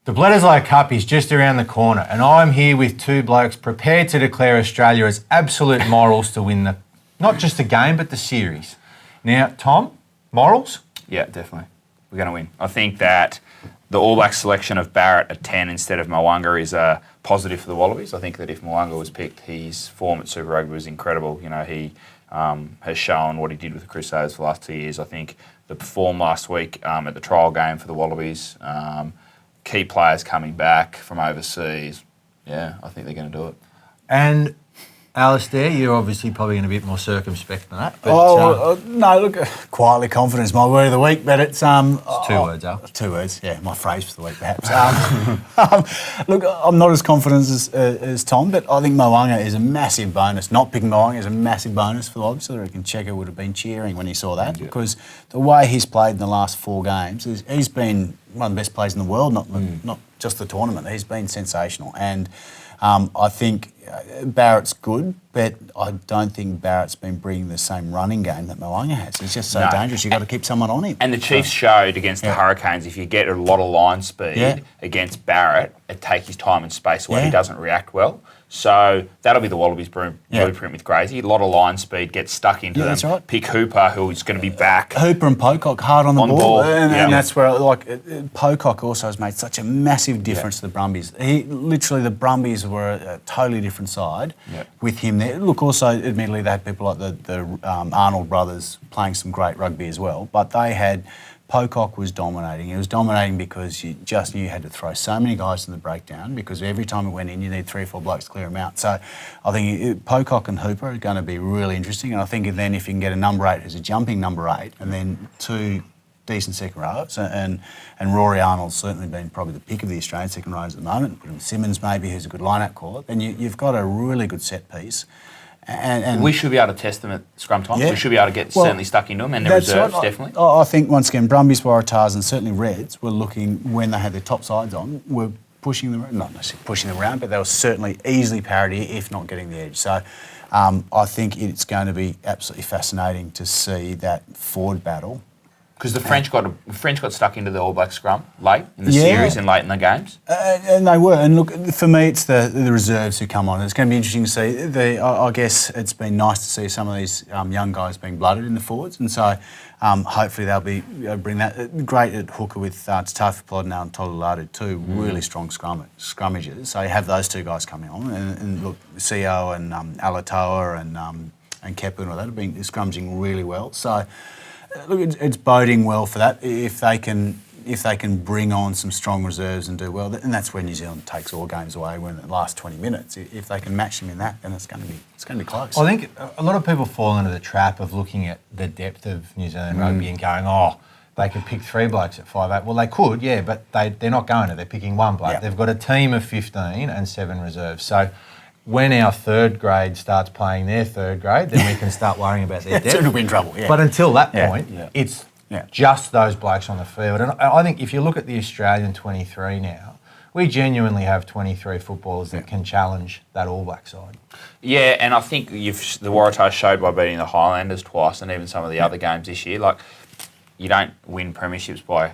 The Bledisloe Cup is just around the corner, and I'm here with two blokes prepared to declare Australia as absolute morals to win not just the game, but the series. Now, Tom, morals? Yeah, definitely. We're going to win. I think that the All Blacks selection of Barrett at 10 instead of Mo'unga is a positive for the Wallabies. I think that if Mo'unga was picked, his form at Super Rugby was incredible. You know, he has shown what he did with the Crusaders for the last 2 years. I think the perform last week at the trial game for the Wallabies, key players coming back from overseas. Yeah, I think they're going to do it. And Alistair, you're obviously probably going to be a bit more circumspect than that. But, no, look, quietly confident is my word of the week, but it's... it's 2 words, Al. 2 words, yeah, my phrase for the week, perhaps. Look, I'm not as confident as Tom, but I think Mo'unga is a massive bonus. Not picking Mo'unga is a massive bonus for the Wallabies. I reckon Checker would have been cheering when he saw that, because the way he's played in the last 4 games, he's been one of the best players in the world, not just the tournament. He's been sensational. And I think Barrett's good, but I don't think Barrett's been bringing the same running game that Mo'unga has. He's just so dangerous. You've got to keep someone on him. And the Chiefs showed against the Hurricanes, if you get a lot of line speed against Barrett, it takes his time and space away. He doesn't react well. So that'll be the Wallabies blueprint with Gracie. A lot of line speed, gets stuck into them. That's right. Pick Hooper, who's going to be back. Hooper and Pocock hard on the ball. And that's where, Pocock also has made such a massive difference to the Brumbies. The Brumbies were a totally different side with him there. Look, also, admittedly, they had people like the Arnold brothers playing some great rugby as well, but they had... Pocock was dominating. He was dominating because you just knew you had to throw so many guys in the breakdown, because every time it went in, you need 3 or 4 blokes to clear them out. So I think Pocock and Hooper are going to be really interesting. And I think then if you can get a number 8 who's a jumping number 8, and then 2 decent second rows, and Rory Arnold's certainly been probably the pick of the Australian second rows at the moment, put him Simmons maybe, who's a good line-out caller, then you've got a really good set piece. And we should be able to test them at scrum time. We should be able to get certainly stuck into them, and the reserves, definitely. I think, once again, Brumbies, Waratahs and certainly Reds were looking, when they had their top sides on, were pushing them, not necessarily pushing them around, but they were certainly easily parity, if not getting the edge. So I think it's going to be absolutely fascinating to see that forward battle. Because the French got stuck into the All Black scrum late in the series and late in the games. And they were. And look, for me, it's the reserves who come on. It's going to be interesting to see. I guess it's been nice to see some of these young guys being blooded in the forwards. And so hopefully they'll bring that. Great at hooker with Tafi Plodnow and Toluladu, 2 really strong scrummagers. So you have those 2 guys coming on. And look, CO and Alatoa and Kepu and all that have been scrummaging really well. So... Look, it's boding well for that. If they can bring on some strong reserves and do well, and that's where New Zealand takes all games away when the last 20 minutes. If they can match them in that, then it's going to be close. I think a lot of people fall into the trap of looking at the depth of New Zealand rugby and going, they could pick 3 blokes at 5'8". Well, they could, but they're not going to. They're picking 1 bloke. Yep. They've got a team of 15 and 7 reserves. So when our 3rd grade starts playing their 3rd grade, then we can start worrying about their depth. We'll be in trouble, But until that point, it's just those blokes on the field. And I think if you look at the Australian 23 now, we genuinely have 23 footballers that can challenge that All Black side. Yeah, and I think the Waratahs showed by beating the Highlanders twice, and even some of the other games this year. Like, you don't win premierships by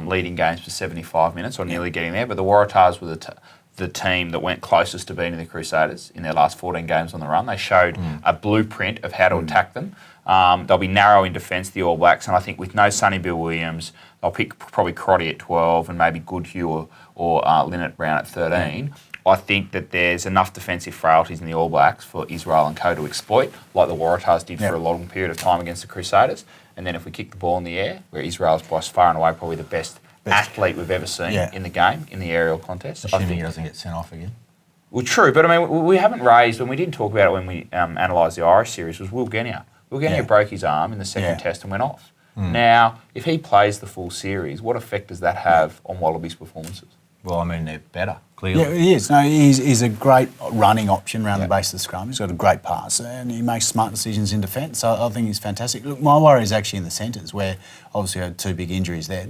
leading games for 75 minutes or nearly getting there, but the Waratahs were the team that went closest to beating the Crusaders in their last 14 games on the run. They showed a blueprint of how to attack them. They'll be narrow in defence, the All Blacks, and I think with no Sonny Bill Williams, they'll pick probably Crotty at 12 and maybe Goodhue or Linnett Brown at 13. I think that there's enough defensive frailties in the All Blacks for Israel and co to exploit, like the Waratahs did for a long period of time against the Crusaders. And then if we kick the ball in the air, where Israel's by far and away probably the best athlete we've ever seen in the game, in the aerial contest. Assuming he doesn't get sent off again. Well, true, but I mean, we haven't raised, and we didn't talk about it when we analysed the Irish series, was Will Genia. Will Genia broke his arm in the second test and went off. Now, if he plays the full series, what effect does that have on Wallabies' performances? Well, I mean, they're better, clearly. Yeah, he is. No, he's a great running option around the base of the scrum. He's got a great pass and he makes smart decisions in defence. So I think he's fantastic. Look, my worry is actually in the centres, where obviously we had 2 big injuries there.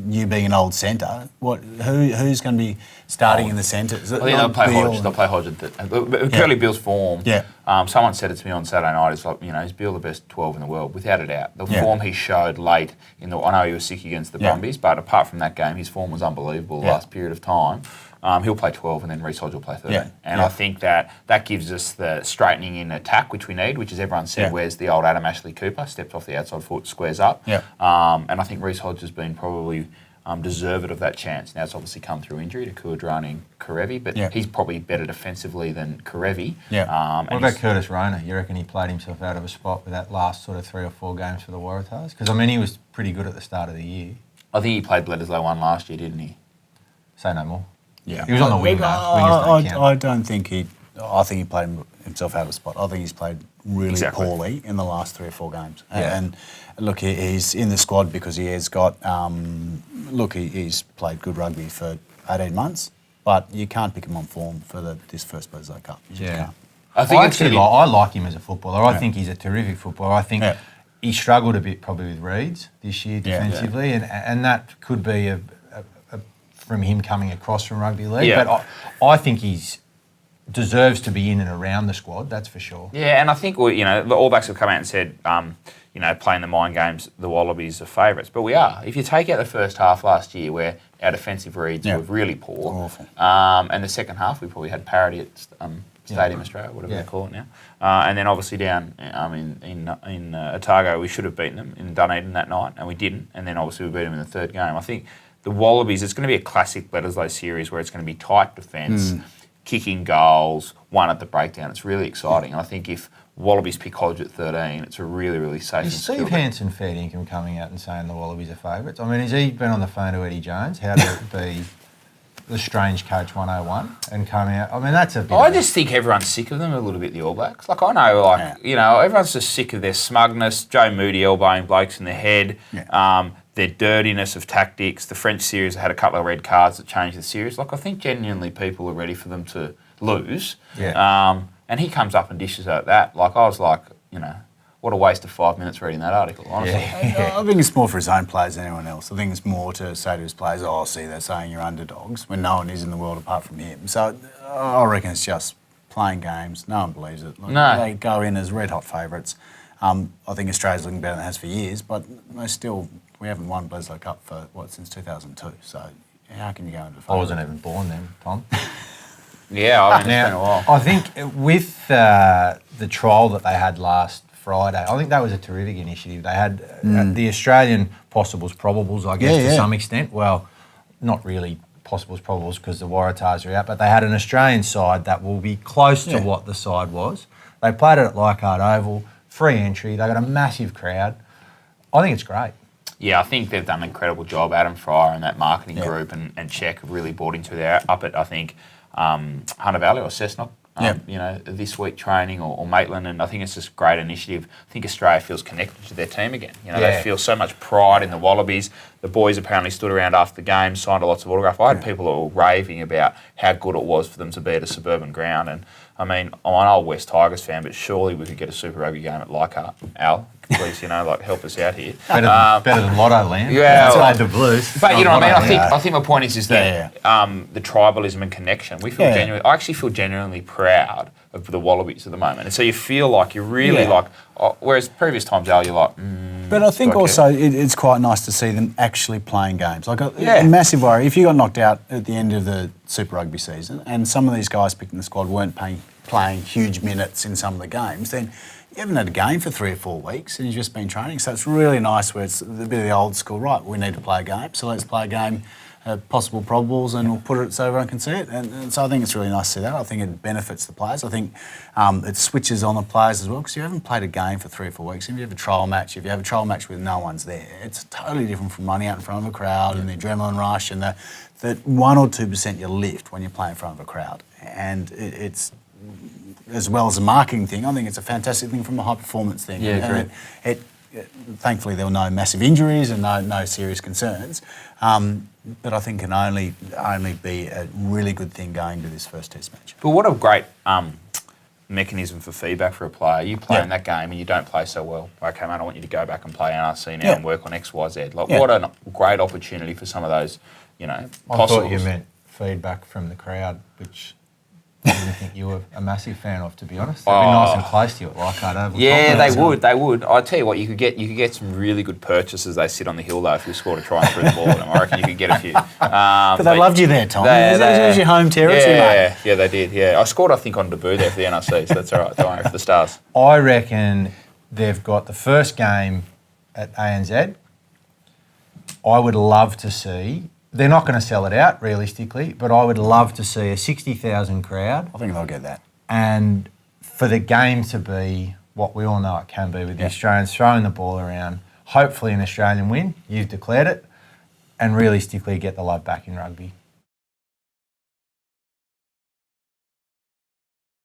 You being an old centre, who's going to be starting in the centres? I think they'll play Hodge. They'll play Hodge. Curly Bill's form someone said it to me on Saturday night. It's like, he's Bill the best 12 in the world, without a doubt. The form he showed late I know he was sick against the Brumbies, but apart from that game, his form was unbelievable the last period of time. He'll play 12 and then Reece Hodge will play 13. Yeah. And I think that gives us the straightening in attack, which we need, which is everyone said, where's the old Adam Ashley Cooper, steps off the outside foot, squares up. Yeah. And I think Reece Hodge has been probably deserved of that chance. Now, it's obviously come through injury to Kuadrani and Karevi, but he's probably better defensively than Karevi. Yeah. What about Curtis Rona? You reckon he played himself out of a spot with that last sort of 3 or 4 games for the Waratahs? Because, he was pretty good at the start of the year. I think he played Bledisloe 1 last year, didn't he? Say no more. Yeah. He was on the wing, though. Wingers don't count. I don't think I think he played himself out of a spot. I think he's played really poorly in the last 3 or 4 games. And look, he's in the squad because he has got, he's played good rugby for 18 months, but you can't pick him on form for this first Bledisloe Cup. You just can't. I like him as a footballer. I think he's a terrific footballer. I think he struggled a bit probably with Reeds this year defensively, and that could be from him coming across from rugby league. Yeah. But I think he's deserves to be in and around the squad, that's for sure. Yeah, and I think, the All Blacks have come out and said, playing the mind games, the Wallabies are favourites. But we are. If you take out the first half last year where our defensive reads were really poor, awful. And the second half we probably had parity at Stadium Australia, whatever they call it now. And then obviously down in Otago, we should have beaten them in Dunedin that night, and we didn't. And then obviously we beat them in the third game. I think the Wallabies, it's going to be a classic Bledisloe series where it's going to be tight defence, kicking goals, one at the breakdown. It's really exciting. And I think if Wallabies pick Hodge at 13, it's a really, really safe Is Steve Hansen fair income coming out and saying the Wallabies are favourites? Has he been on the phone to Eddie Jones? How to be the strange coach 101 and come out? That's a bit... I just think everyone's sick of them a little bit, the All Blacks. I know, everyone's just sick of their smugness, Joe Moody elbowing blokes in the head, their dirtiness of tactics. The French series had a couple of red cards that changed the series. I think genuinely people are ready for them to lose. Yeah. And he comes up and dishes out that. I was like, what a waste of 5 minutes reading that article, honestly. Yeah. I think it's more for his own players than anyone else. I think it's more to say to his players, see, they're saying you're underdogs, when no one is in the world apart from him. So I reckon it's just playing games. No one believes it. No. They go in as red-hot favourites. I think Australia's looking better than it has for years, but we haven't won Bledisloe Cup for, since 2002. So how can you go into the I wasn't even born then, Tom. Yeah, it's been a while. I think with the trial that they had last Friday, I think that was a terrific initiative. They had the Australian possibles, probables, I guess, to some extent. Well, not really possibles, probables because the Waratahs are out, but they had an Australian side that will be close to what the side was. They played it at Leichhardt Oval, free entry. They got a massive crowd. I think it's great. Yeah, I think they've done an incredible job. Adam Fryer and that marketing group and Czech have really bought into it. Up at, I think, Hunter Valley or Cessnock, this week training or Maitland, and I think it's just a great initiative. I think Australia feels connected to their team again. They feel so much pride in the Wallabies. The boys apparently stood around after the game, signed lots of autographs. I had people that were raving about how good it was for them to be at a suburban ground. And I'm an old West Tigers fan, but surely we could get a Super Rugby game at Leichhardt. Al, please, help us out here. Better than Lotto Land. Yeah, that's the Blues. But you know what I mean. I think my point is that the tribalism and connection. We feel genuinely. I actually feel genuinely proud of the Wallabies at the moment, and so you feel like you're really whereas previous times, Al, you're like. But I think also it's quite nice to see them actually playing games. A massive worry if you got knocked out at the end of the Super Rugby season, and some of these guys picked in the squad weren't playing huge minutes in some of the games, then you haven't had a game for 3 or 4 weeks and you've just been training. So it's really nice where it's a bit of the old school, right, we need to play a game, so let's play a game, possible probables, and we'll put it so everyone can see it. And so I think it's really nice to see that. I think it benefits the players. I think it switches on the players as well, because you haven't played a game for 3 or 4 weeks. If you have a trial match, with no one's there, it's totally different from running out in front of a crowd and the adrenaline rush and the 1 or 2% you lift when you play in front of a crowd. And it's, as well as a marketing thing, I think it's a fantastic thing from a high performance thing. Yeah, great. Thankfully, there were no massive injuries and no serious concerns. But I think can only be a really good thing going to this first Test match. But what a great mechanism for feedback for a player. You play in that game and you don't play so well. Okay, mate, I want you to go back and play NRC now and work on X, Y, Z. What a great opportunity for some of those, I thought you meant feedback from the crowd, which I didn't think you were a massive fan of, to be honest. They'd be nice and close to you at Leichhardt Oval. Yeah, they would. I tell you what, you could get some really good purchases. They sit on the hill though. If you scored a try and threw the ball at them, I reckon you could get a few. But they loved you there, Tom. It was your home territory, mate. Yeah, they did. Yeah, I scored, I think, on debut there for the NRC, so that's all right. Don't worry for the Stars. I reckon they've got the first game at ANZ. I would love to see. They're not going to sell it out, realistically, but I would love to see a 60,000 crowd. I think they'll get that. And for the game to be what we all know it can be, with the Australians throwing the ball around, hopefully an Australian win, you've declared it, and realistically get the love back in rugby.